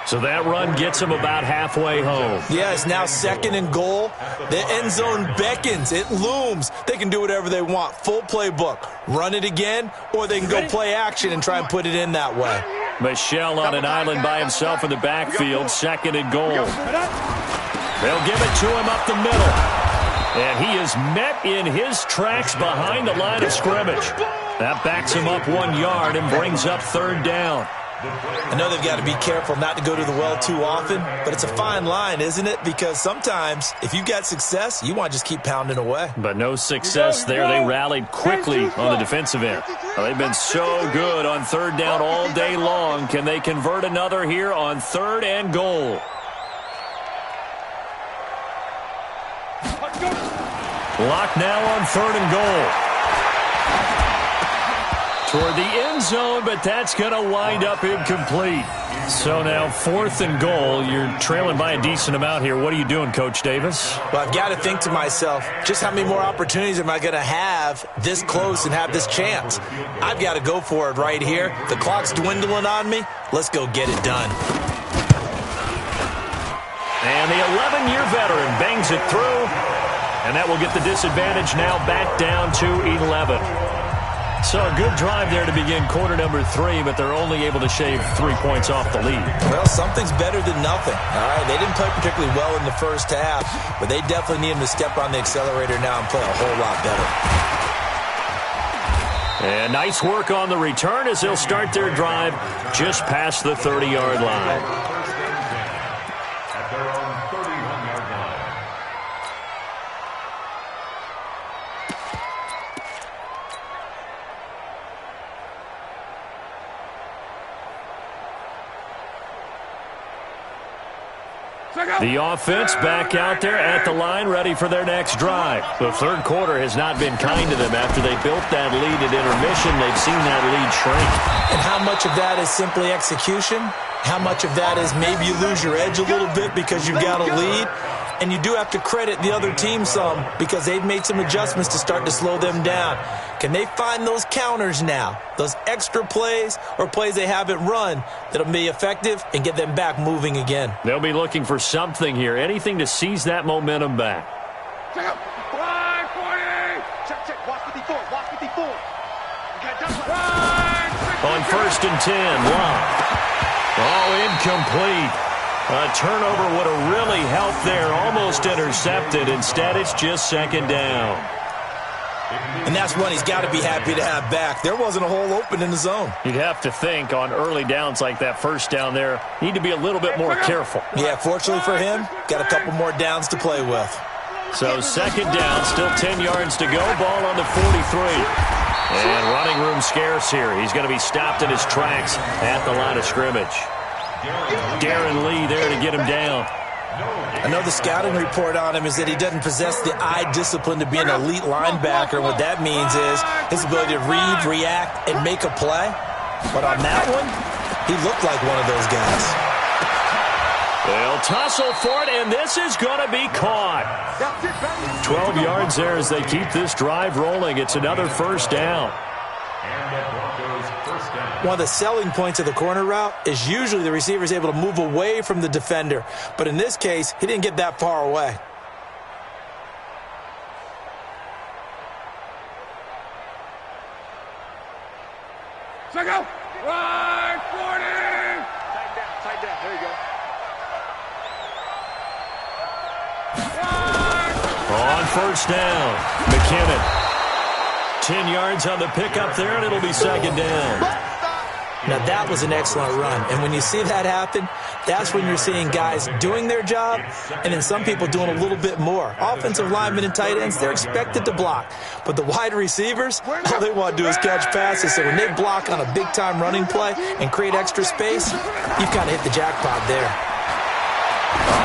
Speaker 1: So that run gets him about halfway home.
Speaker 4: Yeah, it's now 2nd and goal. The end zone beckons. It looms. They can do whatever they want. Full playbook. Run it again, or they can go play action and try and put it in that way.
Speaker 1: Michel on an island by himself in the backfield. 2nd and goal. They'll give it to him up the middle. And he is met in his tracks behind the line of scrimmage. That backs him up 1 yard and brings up 3rd down.
Speaker 4: I know they've got to be careful not to go to the well too often, but it's a fine line, isn't it? Because sometimes, if you've got success, you want to just keep pounding away.
Speaker 1: But no success there. They rallied quickly on the defensive end. Well, they've been so good on 3rd down all day long. Can they convert another here on 3rd and goal? Lock now on 3rd and goal. Toward the end zone, but that's going to wind up incomplete. So now 4th and goal. You're trailing by a decent amount here. What are you doing, Coach Davis?
Speaker 4: Well, I've got to think to myself, just how many more opportunities am I going to have this close and have this chance? I've got to go for it right here. The clock's dwindling on me. Let's go get it done.
Speaker 1: And the 11-year veteran bangs it through. And that will get the disadvantage now back down to 11. So a good drive there to begin quarter number 3, but they're only able to shave 3 points off the lead.
Speaker 4: Well, something's better than nothing. All right, they didn't play particularly well in the first half, but they definitely need them to step on the accelerator now and play a whole lot better.
Speaker 1: And nice work on the return as they'll start their drive just past the 30-yard line.
Speaker 5: At their own 31-yard line.
Speaker 1: The offense back out there at the line, ready for their next drive. The third quarter has not been kind to them. After they built that lead at intermission, they've seen that lead shrink.
Speaker 4: And how much of that is simply execution? How much of that is maybe you lose your edge a little bit because you've got a lead? And you do have to credit the other team some because they've made some adjustments to start to slow them down. Can they find those counters now, those extra plays or plays they haven't run that'll be effective and get them back moving again?
Speaker 1: They'll be looking for something here, anything to seize that momentum back.
Speaker 3: Check out. 540. Check. Watch 54. Watch 54.
Speaker 1: On 1st and 10, Love. Oh, incomplete. A turnover would have really helped there. Almost intercepted. Instead, it's just second down.
Speaker 4: And that's one he's got to be happy to have back. There wasn't a hole open in the zone.
Speaker 1: You'd have to think on early downs like that first down there, need to be a little bit more careful.
Speaker 4: Yeah, fortunately for him, got a couple more downs to play with.
Speaker 1: So second down, still 10 yards to go. Ball on the 43. And running room scarce here. He's going to be stopped in his tracks at the line of scrimmage. Darren Lee there to get him down.
Speaker 4: I know the scouting report on him is that he doesn't possess the eye discipline to be an elite linebacker. What that means is his ability to read, react, and make a play. But on that one, he looked like one of those guys.
Speaker 1: They'll tussle for it, and this is going to be caught. 12 yards there as they keep this drive rolling. It's another first down.
Speaker 4: One of the selling points of the corner route is usually the receiver is able to move away from the defender. But in this case, he didn't get that far away.
Speaker 2: Check out. 140.
Speaker 3: Tight down. There you go.
Speaker 1: On first down, McKinnon. 10 yards on the pickup there, and it'll be second down.
Speaker 4: Now, that was an excellent run. And when you see that happen, that's when you're seeing guys doing their job and then some people doing a little bit more. Offensive linemen and tight ends, they're expected to block. But the wide receivers, all they want to do is catch passes. So when they block on a big-time running play and create extra space, you've kind of hit the jackpot there.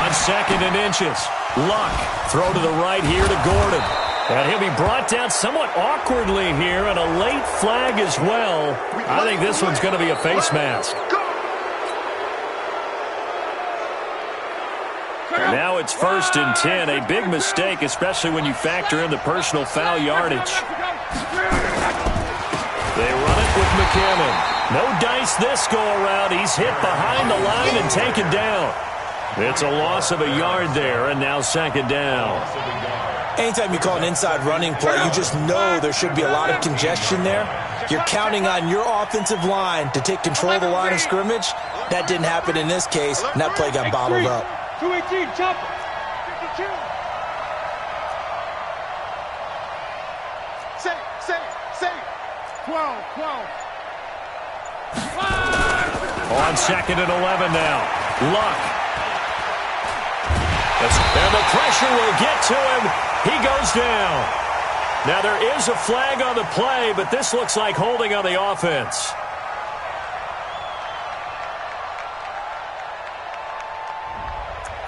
Speaker 1: On 2nd and inches, Luck. Throw to the right here to Gordon. And he'll be brought down somewhat awkwardly here, and a late flag as well. I think this one's going to be a face mask. And now it's 1st and 10. A big mistake, especially when you factor in the personal foul yardage. They run it with McKinnon. No dice this go-around. He's hit behind the line and taken down. It's a loss of a yard there, and now second down.
Speaker 4: Anytime you call an inside running play, you just know there should be a lot of congestion there. You're counting on your offensive line to take control of the line of scrimmage. That didn't happen in this case, and that play got bottled up.
Speaker 2: 218, jump. 52.
Speaker 3: Say.
Speaker 2: 12.
Speaker 1: On 2nd and 11 now. Luck. And the pressure will get to him. He goes down. Now there is a flag on the play, but this looks like holding on the offense.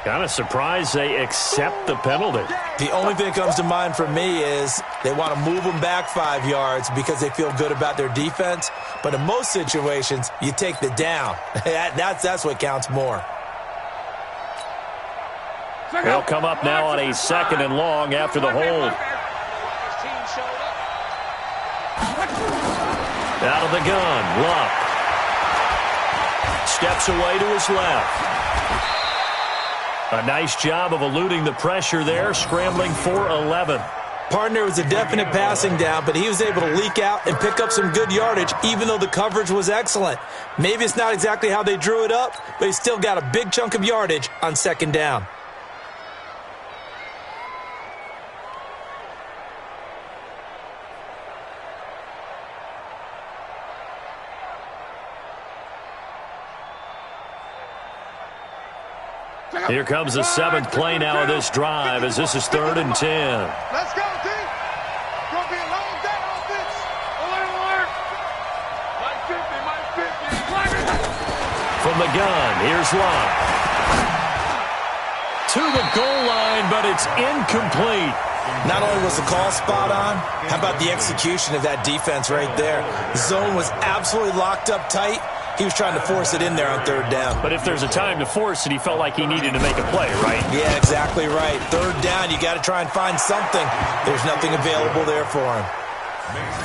Speaker 1: Kind of surprised they accept the penalty.
Speaker 4: The only thing that comes to mind for me is they want to move them back 5 yards because they feel good about their defense. But in most situations, you take the down. That's what counts more.
Speaker 1: They'll come up now on a 2nd and long after the hold. Out of the gun, Luck. Steps away to his left. A nice job of eluding the pressure there, scrambling for 11.
Speaker 4: Partner was a definite passing down, but he was able to leak out and pick up some good yardage, even though the coverage was excellent. Maybe it's not exactly how they drew it up, but he still got a big chunk of yardage on second down.
Speaker 1: Here comes the 7th play now of this drive as this is 3rd and 10.
Speaker 3: Let's go, team. Gonna be a long day offense.
Speaker 2: Alert. My 50.
Speaker 1: From the gun, here's Locke. To the goal line, but it's incomplete.
Speaker 4: Not only was the call spot on, how about the execution of that defense right there? The zone was absolutely locked up tight. He was trying to force it in there on 3rd down.
Speaker 1: But if there's a time to force it, he felt like he needed to make a play, right?
Speaker 4: Yeah, exactly right. 3rd down, you got to try and find something. There's nothing available there for him.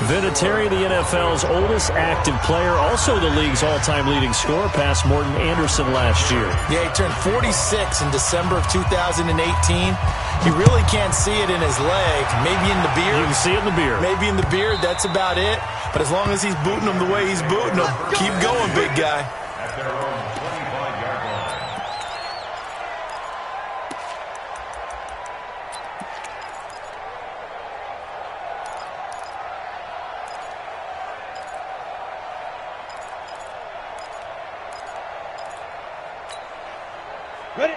Speaker 1: Vinatieri, the NFL's oldest active player, also the league's all-time leading scorer, past Morton Anderson last year.
Speaker 4: Yeah, he turned 46 in December of 2018. You really can't see it in his leg. Maybe in the beard.
Speaker 1: You can see it in the beard.
Speaker 4: Maybe in the beard, that's about it. But as long as he's booting them the way he's booting them, keep going, big guy.
Speaker 5: At their own 25-yard line.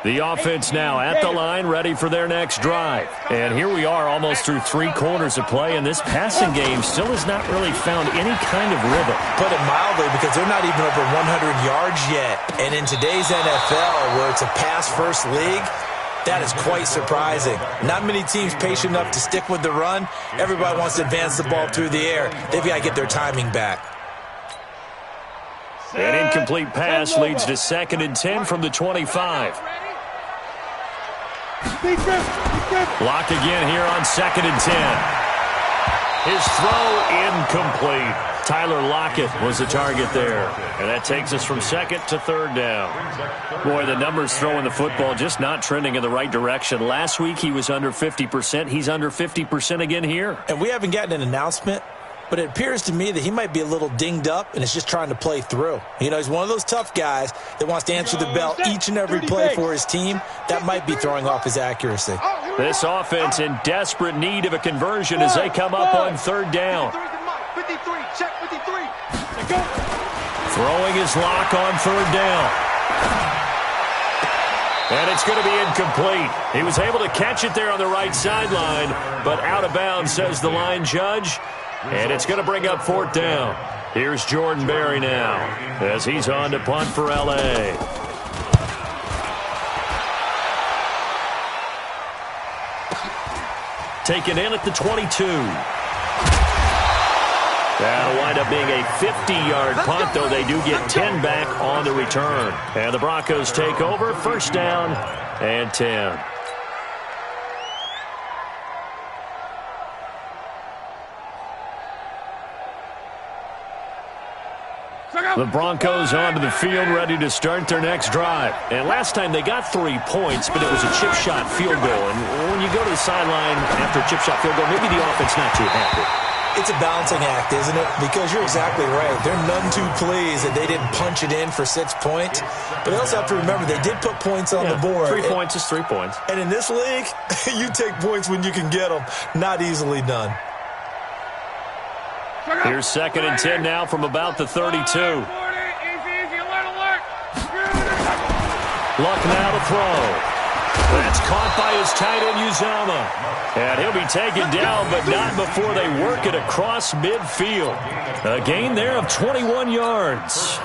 Speaker 1: The offense now at the line, ready for their next drive. And here we are almost through 3 quarters of play, and this passing game still has not really found any kind of rhythm.
Speaker 4: Put it mildly, because they're not even over 100 yards yet. And in today's NFL, where it's a pass-first league, that is quite surprising. Not many teams patient enough to stick with the run. Everybody wants to advance the ball through the air. They've got to get their timing back.
Speaker 1: An incomplete pass leads to 2nd and 10 from the 25. Block again here on 2nd and 10. His throw incomplete. Tyler Lockett was the target there. And that takes us from 2nd to 3rd down. Boy, the numbers throwing the football just not trending in the right direction. Last week he was under 50%. He's under 50% again here.
Speaker 4: And we haven't gotten an announcement, but it appears to me that he might be a little dinged up and is just trying to play through. You know, he's one of those tough guys that wants to answer the bell each and every play for his team. That might be throwing off his accuracy.
Speaker 1: This offense in desperate need of a conversion as they come up on 3rd down.
Speaker 3: 53, check 53.
Speaker 1: Throwing his lock on 3rd down. And it's going to be incomplete. He was able to catch it there on the right sideline, but out of bounds, says the line judge. And it's going to bring up 4th down. Here's Jordan Berry now as he's on to punt for L.A. Taken in at the 22. That'll wind up being a 50-yard punt, though they do get 10 back on the return. And the Broncos take over, 1st down and 10. The Broncos onto the field, ready to start their next drive. And last time they got 3 points, but it was a chip shot field goal. And when you go to the sideline after a chip shot field goal, maybe the offense not too happy.
Speaker 4: It's a balancing act, isn't it? Because you're exactly right. They're none too pleased that they didn't punch it in for 6 points. But they also have to remember they did put points on the board.
Speaker 1: 3 points is 3 points.
Speaker 4: And in this league, you take points when you can get them. Not easily done.
Speaker 1: Here's 2nd and 10 now from about the 32.
Speaker 2: Easy, alert.
Speaker 1: Luck now to throw. That's caught by his tight end, Uzama. And he'll be taken down, but not before they work it across midfield. A gain there of 21 yards.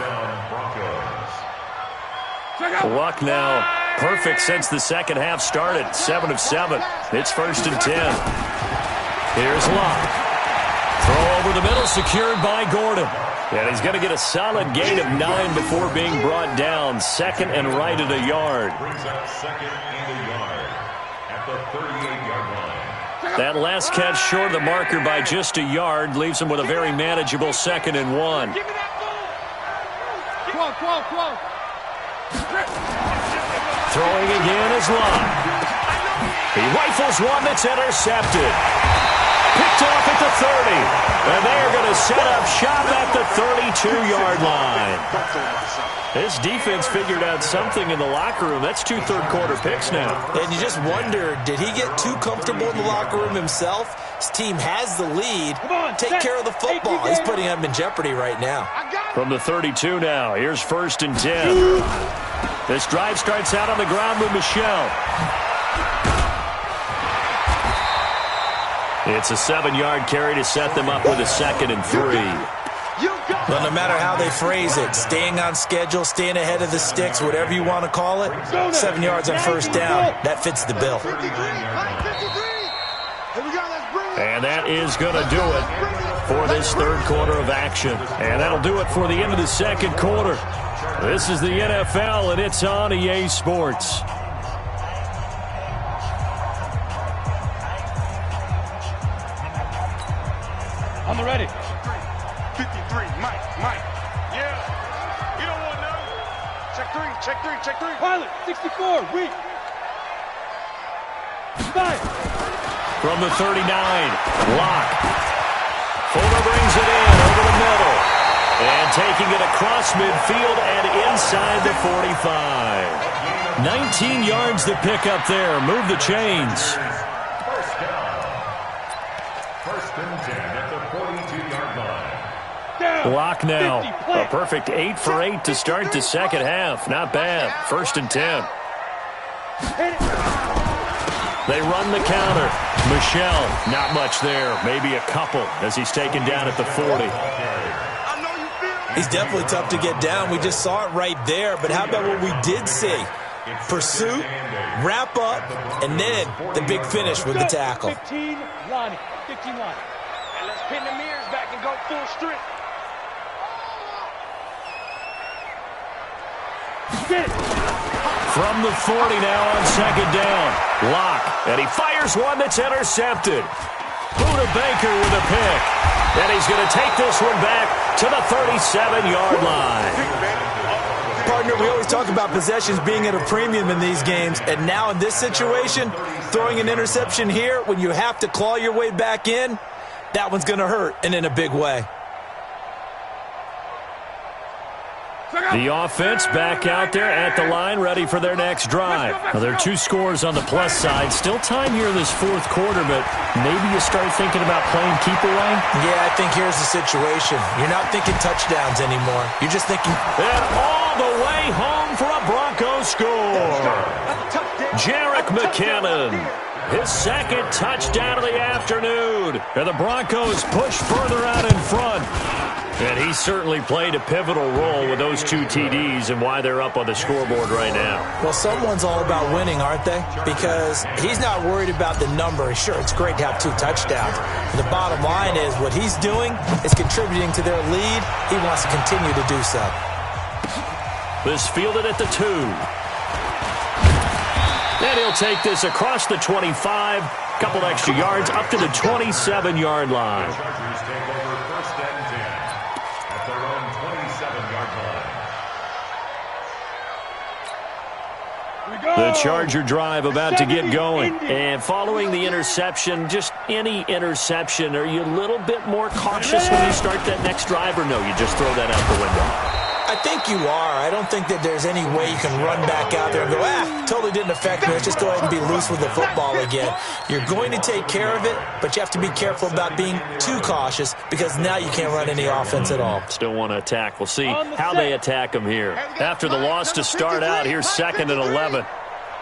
Speaker 1: Luck now perfect since the second half started. 7 of 7. It's 1st and 10. Here's Luck. Throw over the middle, secured by Gordon. And he's going to get a solid gain of 9 before being brought down. 2nd and right at a yard.
Speaker 5: Brings up 2nd and a yard at the 38-yard line.
Speaker 1: That last catch short of the marker by just a yard leaves him with a very manageable 2nd and 1. Throwing again is Locke. He rifles one that's intercepted. Picked off at the 30. And they are going to set up shop at the 32-yard line. This defense figured out something in the locker room. That's 2 third-quarter picks now.
Speaker 4: And you just wonder, did he get too comfortable in the locker room himself? His team has the lead. Take care of the football. He's putting them in jeopardy right now.
Speaker 1: From the 32 now, here's 1st and 10. This drive starts out on the ground with Michel. It's a 7-yard carry to set them up with a 2nd and 3.
Speaker 4: Well, no matter how they phrase it, staying on schedule, staying ahead of the sticks, whatever you want to call it, 7 yards on 1st down, that fits the bill.
Speaker 1: And that is going to do it for this 3rd quarter of action. And that'll do it for the end of the 2nd quarter. This is the NFL, and it's on EA Sports.
Speaker 2: I'm ready.
Speaker 3: 53, Mike. Yeah. You don't want none. Check three.
Speaker 2: Pilot, 64, weak. 5.
Speaker 1: From the 39, Locke. Fuller brings it in over the middle. And taking it across midfield and inside the 45. 19 yards to pick up there. Move the chains.
Speaker 5: First down. 1st and 10 at the 42-yard line.
Speaker 1: Locke now. A perfect 8 for 8 to start the 2nd half. Not bad. 1st and 10. They run the counter. Michel, not much there. Maybe a couple as he's taken down at the 40.
Speaker 4: He's definitely tough to get down. We just saw it right there. But how about what we did see? Pursuit, wrap up, and then the big finish with the tackle.
Speaker 2: 15 line.
Speaker 3: And let's pin the mirrors back and go full strength.
Speaker 1: From the 40 now on 2nd down. Locke, and he fires one that's intercepted. Buda Baker with a pick. And he's going to take this one back to the 37-yard line.
Speaker 4: Partner, we always talk about possessions being at a premium in these games, and now in this situation, throwing an interception here when you have to claw your way back in, that one's going to hurt, and in a big way.
Speaker 1: The offense back out there at the line, ready for their next drive. Well, there are 2 scores on the plus side. Still time here in this 4th quarter, but maybe you start thinking about playing keep away?
Speaker 4: Yeah, I think here's the situation. You're not thinking touchdowns anymore. You're just thinking...
Speaker 1: And all the way home for a Broncos score. Jerick McKinnon, his 2nd touchdown of the afternoon. And the Broncos push further out in front. And he certainly played a pivotal role with those 2 TDs and why they're up on the scoreboard right now.
Speaker 4: Well, someone's all about winning, aren't they? Because he's not worried about the number. Sure, it's great to have 2 touchdowns. The bottom line is what he's doing is contributing to their lead. He wants to continue to do so.
Speaker 1: This fielded at the 2. And he'll take this across the 25. Couple extra yards up to the 27-yard line.
Speaker 5: Chargers take over 1st and 10 at their own 27-yard line.
Speaker 1: The Charger drive about to get going. And following the interception, just any interception, are you a little bit more cautious when you start that next drive, or no, you just throw that out the window?
Speaker 4: I think you are. I don't think that there's any way you can run back out there and go, totally didn't affect me. Let's just go ahead and be loose with the football again. You're going to take care of it, but you have to be careful about being too cautious because now you can't run any offense at all.
Speaker 1: Still want to attack. We'll see how they attack them here. After the loss to start out, here's 2nd and 11.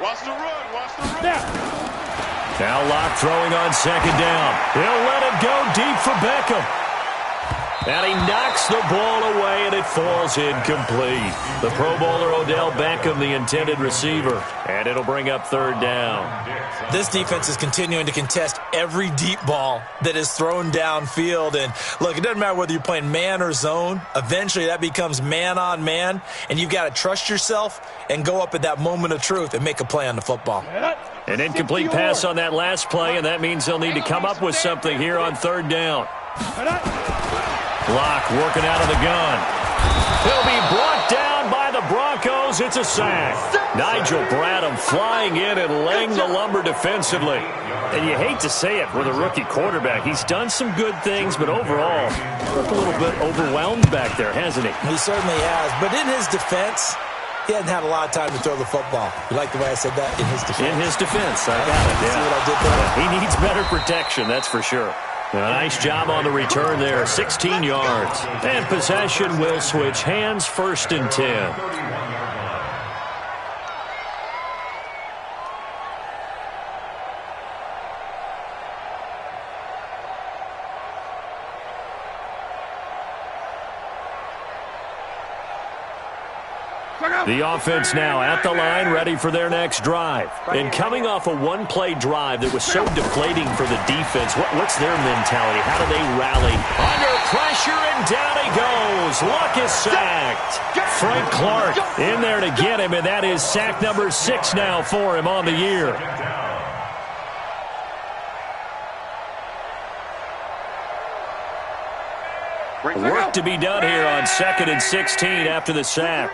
Speaker 3: Watch the run.
Speaker 1: Now Locke throwing on 2nd down. He'll let it go deep for Beckham. And he knocks the ball away, and it falls incomplete. The Pro Bowler Odell Beckham, the intended receiver. And it'll bring up 3rd down.
Speaker 4: This defense is continuing to contest every deep ball that is thrown downfield. And, look, it doesn't matter whether you're playing man or zone. Eventually, that becomes man on man. And you've got to trust yourself and go up at that moment of truth and make a play on the football.
Speaker 1: An incomplete pass on that last play, and that means they'll need to come up with something here on 3rd down. Locke working out of the gun. He'll be brought down by the Broncos goes. It's a sack. Nigel Bradham flying in and laying the lumber defensively. And you hate to say it with a rookie quarterback. He's done some good things, but overall, looked a little bit overwhelmed back there, hasn't he?
Speaker 4: He certainly has. But in his defense, he hasn't had a lot of time to throw the football. You like the way I said that? In his defense.
Speaker 1: In his defense. I got it. Yeah.
Speaker 4: See what I did there?
Speaker 1: He needs better protection, that's for sure. A nice job on the return there. 16 yards. And possession will switch hands, 1st and 10. The offense now at the line, ready for their next drive. And coming off a one-play drive that was so deflating for the defense, what's their mentality? How do they rally? Under pressure, and down he goes. Luck is sacked. Frank Clark in there to get him, and that is sack number 6 now for him on the year. Work to be done here on 2nd and 16 after the sack.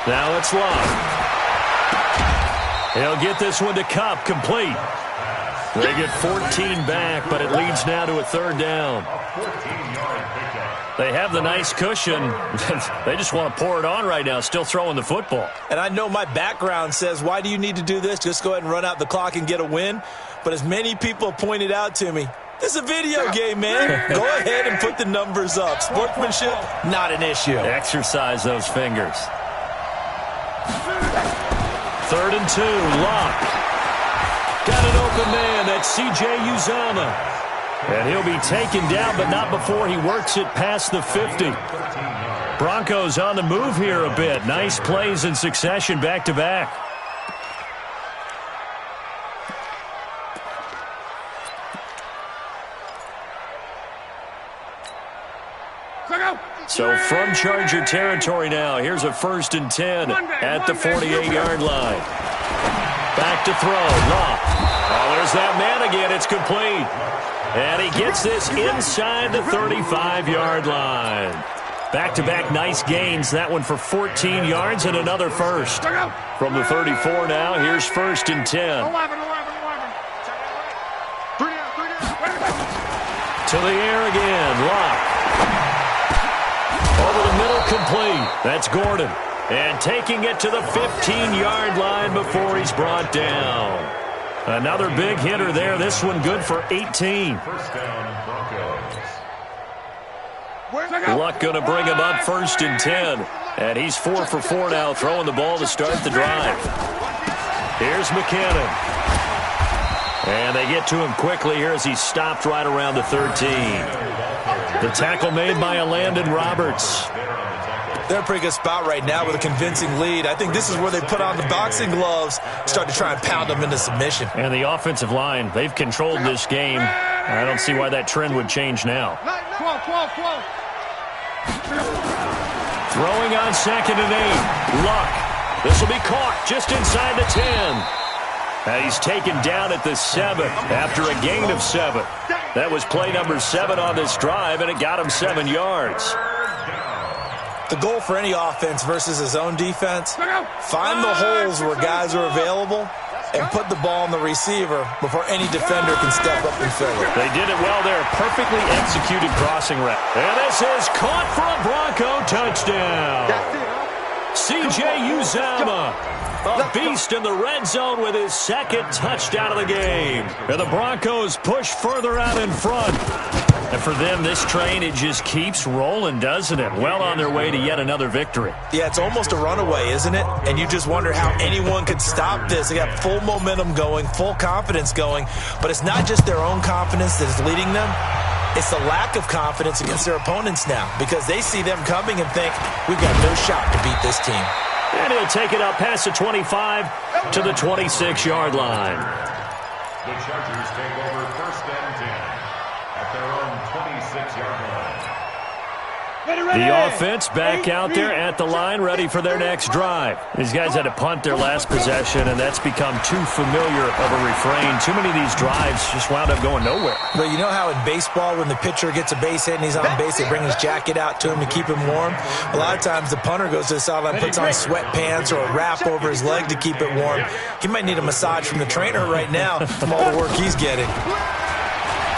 Speaker 1: Now it's Love. He'll get this one to Cup, complete. They get 14 back, but it leads now to a 3rd down. They have the nice cushion. They just want to pour it on right now, still throwing the football.
Speaker 4: And I know my background says, why do you need to do this? Just go ahead and run out the clock and get a win. But as many people pointed out to me, this is a video game, man. Go ahead and put the numbers up. Sportsmanship, not an issue.
Speaker 1: Exercise those fingers. 3rd and 2, Locke. Got an open man, that's C.J. Uzomah. And he'll be taken down, but not before he works it past the 50. Broncos on the move here a bit. Nice plays in succession back-to-back. So from Charger territory now, here's a 1st and 10 at the 48-yard line. Back to throw, Locke. Oh, there's that man again. It's complete. And he gets this inside the 35-yard line. Back-to-back nice gains. That one for 14 yards and another first. From the 34 now, here's 1st and 10. To the air again, Locke. Over the middle, complete. That's Gordon. And taking it to the 15-yard line before he's brought down. Another big hitter there. This one good for 18. Luck going to bring him up 1st and 10. And he's 4 for 4 now, throwing the ball to start the drive. Here's McKinnon. And they get to him quickly here as he's stopped right around the 13. The tackle made by Landon Roberts.
Speaker 4: They're in a pretty good spot right now with a convincing lead. I think this is where they put on the boxing gloves, start to try and pound them into submission.
Speaker 1: And the offensive line, they've controlled this game. I don't see why that trend would change now. Throwing on 2nd and 8. Luck. This will be caught just inside the 10. He's taken down at the 7 after a gain of 7. That was play number 7 on this drive, and it got him 7 yards.
Speaker 4: The goal for any offense versus his own defense, find the holes where guys are available and put the ball on the receiver before any defender can step up and fill it.
Speaker 1: They did it well there. Perfectly executed crossing route. And this is caught for a Bronco touchdown. C.J. Uzomah. A beast in the red zone with his 2nd touchdown of the game. And the Broncos push further out in front. And for them, this train, it just keeps rolling, doesn't it? Well on their way to yet another victory.
Speaker 4: Yeah, it's almost a runaway, isn't it? And you just wonder how anyone could stop this. They got full momentum going, full confidence going. But it's not just their own confidence that is leading them. It's the lack of confidence against their opponents now because they see them coming and think, we've got no shot to beat this team.
Speaker 1: And he'll take it up past the 25 to the 26-yard line.
Speaker 5: The Chargers take over 1st and 10 at their own 26-yard line.
Speaker 1: The offense back out there at the line, ready for their next drive. These guys had to punt their last possession, and that's become too familiar of a refrain. Too many of these drives just wound up going nowhere.
Speaker 4: But you know how in baseball, when the pitcher gets a base hit and he's on base, they bring his jacket out to him to keep him warm? A lot of times the punter goes to the sideline, puts on sweatpants or a wrap over his leg to keep it warm. He might need a massage from the trainer right now from all the work he's getting.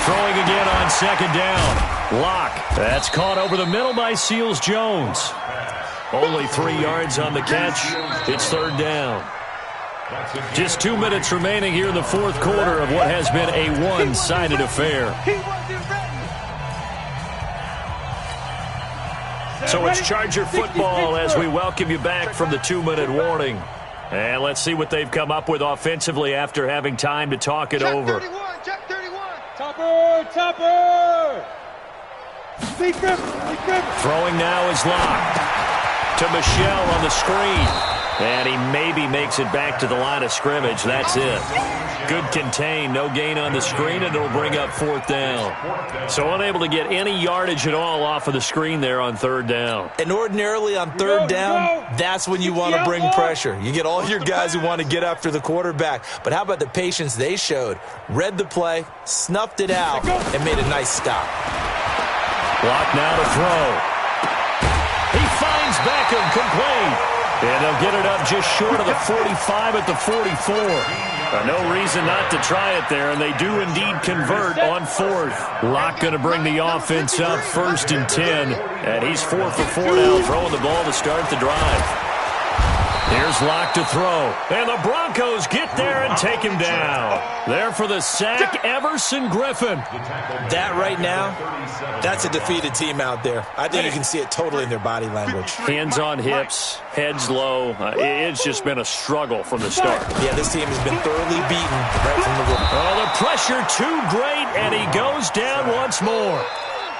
Speaker 1: Throwing again on second down. Lock. That's caught over the middle by Seals-Jones. Only 3 yards on the catch. It's third down. Just 2 minutes remaining here in the fourth quarter of what has been a one-sided affair. So it's Charger football as we welcome you back from the 2-minute warning. And let's see what they've come up with offensively after having time to talk it over.
Speaker 3: Check 31.
Speaker 2: Topper!
Speaker 1: Throwing now is Lock to Michelle on the screen. And he maybe makes it back to the line of scrimmage. That's it. Good contain, no gain on the screen, and it'll bring up fourth down. So unable to get any yardage at all off of the screen there on third down.
Speaker 4: And ordinarily on third down, that's when you want to bring pressure. You get all your guys who want to get after the quarterback. But how about the patience they showed? Read the play, snuffed it out, and made a nice stop.
Speaker 1: Lock now to throw. He finds Beckham complete. And they'll get it up just short of the 45 at the 44. No reason not to try it there, and they do indeed convert on fourth. Lock going to bring the offense up 1st and 10. And he's 4 for 4 now, throwing the ball to start the drive. Here's Lock to throw. And the Broncos get there and take him down. There for the sack, Everson Griffin.
Speaker 4: That right now, that's a defeated team out there. I think you can see it totally in their body language.
Speaker 1: Hands on hips, heads low. It's just been a struggle from the start.
Speaker 4: Yeah, this team has been thoroughly beaten right from the beginning.
Speaker 1: Oh, the pressure too great, and he goes down once more.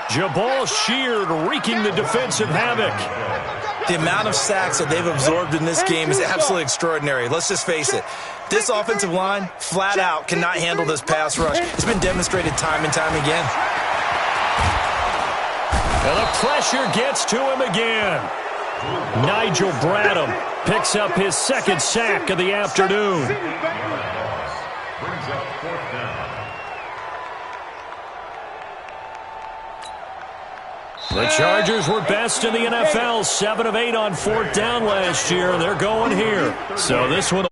Speaker 1: Jabal Sheard wreaking the defensive havoc.
Speaker 4: The amount of sacks that they've absorbed in this game is absolutely extraordinary. Let's just face it. This offensive line, flat out, cannot handle this pass rush. It's been demonstrated time and time again.
Speaker 1: And the pressure gets to him again. Nigel Bradham picks up his second sack of the afternoon.
Speaker 5: Brings up fourth down.
Speaker 1: The Chargers were best in the NFL, 7 of 8 on fourth down last year. They're going here. So this one